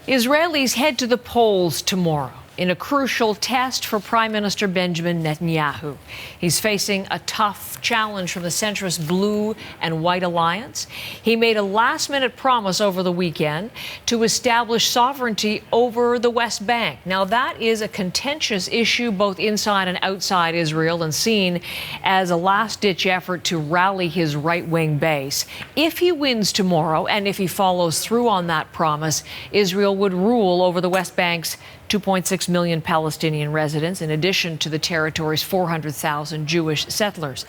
Israelis head to the polls tomorrow in a crucial test for Prime Minister Benjamin Netanyahu. He's facing a tough challenge from the centrist Blue and White Alliance. He made a last-minute promise over the weekend to establish sovereignty over the West Bank. Now, that is a contentious issue both inside and outside Israel and seen as a last-ditch effort to rally his right-wing base. If he wins tomorrow and if he follows through on that promise, Israel would rule over the West Bank's 2.6 million Palestinian residents, in addition to the territory's 400,000 Jewish settlers.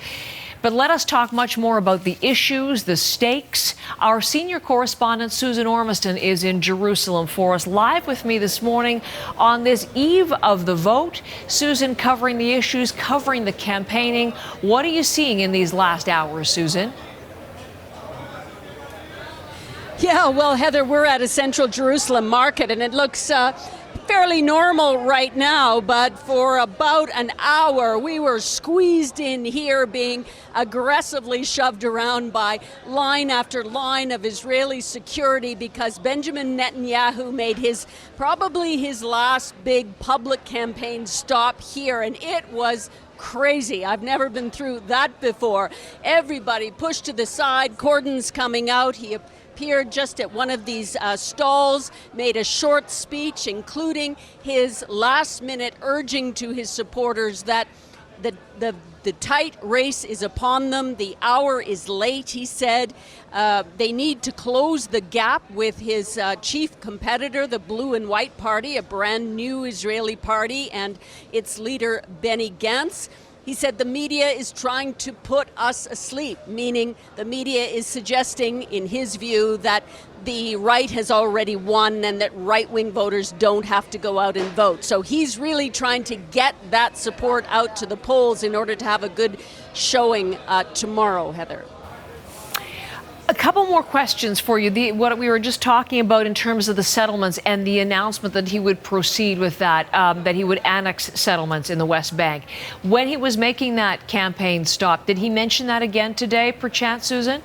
But let us talk much more about the issues, the stakes. Our senior correspondent, Susan Ormiston, is in Jerusalem for us, live with me this morning on this eve of the vote. Susan, covering the issues, covering the campaigning. What are you seeing in these last hours, Susan? Yeah, well, Heather, we're at a central Jerusalem market, and it looks fairly normal right now, but for about an hour we were squeezed in here, being aggressively shoved around by line after line of Israeli security, because Benjamin Netanyahu made probably his last big public campaign stop here, and it was crazy. I've never been through that before. Everybody pushed to the side, cordons coming out. He appeared just at one of these stalls, made a short speech, including his last-minute urging to his supporters that the tight race is upon them. The hour is late, he said. They need to close the gap with his chief competitor, the Blue and White Party, a brand new Israeli party, and its leader, Benny Gantz. He said the media is trying to put us asleep, meaning the media is suggesting, in his view, that the right has already won and that right-wing voters don't have to go out and vote. So he's really trying to get that support out to the polls in order to have a good showing tomorrow, Heather. A couple more questions for you. What we were just talking about in terms of the settlements and the announcement that he would proceed with that he would annex settlements in the West Bank. When he was making that campaign stop, did he mention that again today, perchance, Susan?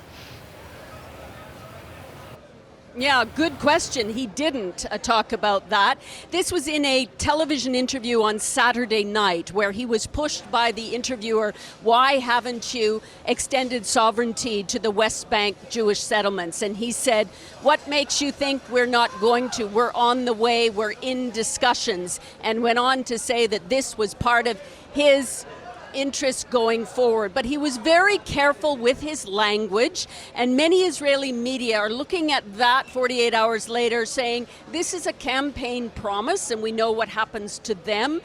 Yeah, good question. He didn't talk about that. This was in a television interview on Saturday night where he was pushed by the interviewer, why haven't you extended sovereignty to the West Bank Jewish settlements? And he said, what makes you think we're not going to? We're on the way, we're in discussions, and went on to say that this was part of his interests going forward. But he was very careful with his language, and many Israeli media are looking at that 48 hours later saying this is a campaign promise and we know what happens to them.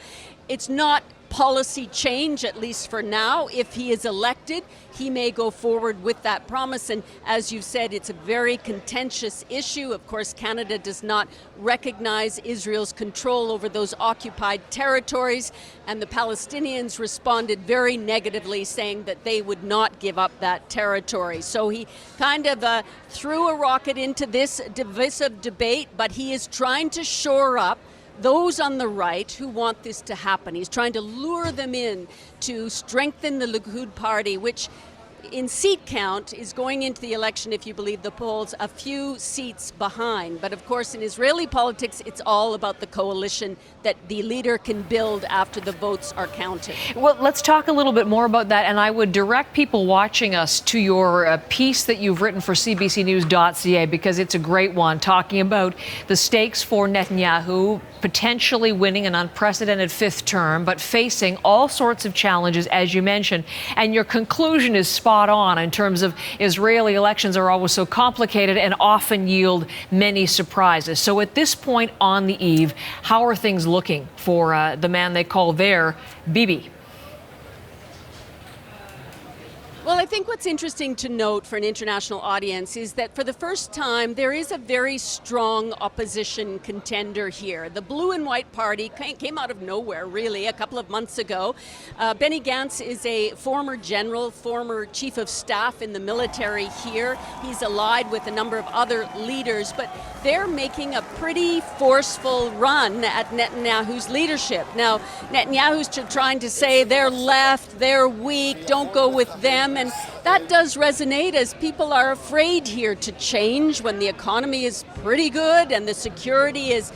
It's not policy change, at least for now. If he is elected, he may go forward with that promise. And as you said, it's a very contentious issue. Of course, Canada does not recognize Israel's control over those occupied territories, and the Palestinians responded very negatively, saying that they would not give up that territory. So he kind of threw a rocket into this divisive debate, but he is trying to shore up those on the right who want this to happen. He's trying to lure them in to strengthen the Likud party, which in seat count is going into the election, if you believe the polls, a few seats behind. But of course, in Israeli politics, it's all about the coalition that the leader can build after the votes are counted. Well, let's talk a little bit more about that. And I would direct people watching us to your piece that you've written for CBCNews.ca, because it's a great one, talking about the stakes for Netanyahu potentially winning an unprecedented fifth term, but facing all sorts of challenges, as you mentioned. And your conclusion is spot on in terms of Israeli elections are always so complicated and often yield many surprises. So at this point on the eve, how are things looking for the man they call their Bibi? Well, I think what's interesting to note for an international audience is that for the first time, there is a very strong opposition contender here. The Blue and White Party came out of nowhere, really, a couple of months ago. Benny Gantz is a former general, former chief of staff in the military here. He's allied with a number of other leaders, but they're making a pretty forceful run at Netanyahu's leadership. Now, Netanyahu's trying to say they're left, they're weak, don't go with them. him. And that does resonate, as people are afraid here to change when the economy is pretty good and the security is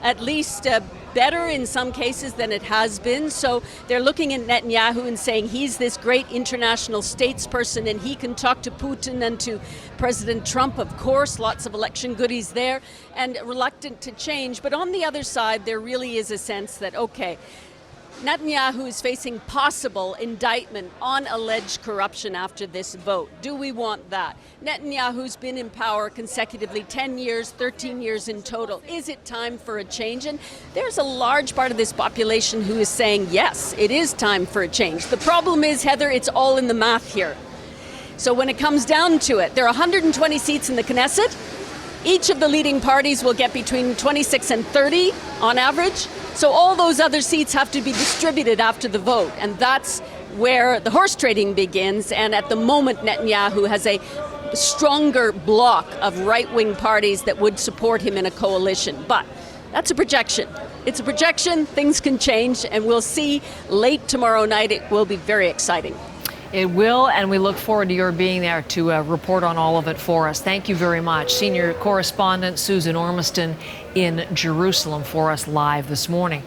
at least better in some cases than it has been. So they're looking at Netanyahu and saying he's this great international statesperson and he can talk to Putin and to President Trump, of course, lots of election goodies there, and reluctant to change. But on the other side, there really is a sense that, okay, Netanyahu is facing possible indictment on alleged corruption after this vote. Do we want that? Netanyahu's been in power consecutively 10 years, 13 years in total. Is it time for a change? And there's a large part of this population who is saying, yes, it is time for a change. The problem is, Heather, it's all in the math here. So when it comes down to it, there are 120 seats in the Knesset. Each of the leading parties will get between 26 and 30 on average. So all those other seats have to be distributed after the vote. And that's where the horse trading begins. And at the moment, Netanyahu has a stronger block of right-wing parties that would support him in a coalition. But that's a projection. It's a projection. Things can change. And we'll see late tomorrow night. It will be very exciting. It will, and we look forward to your being there to report on all of it for us. Thank you very much. Senior correspondent Susan Ormiston in Jerusalem for us live this morning.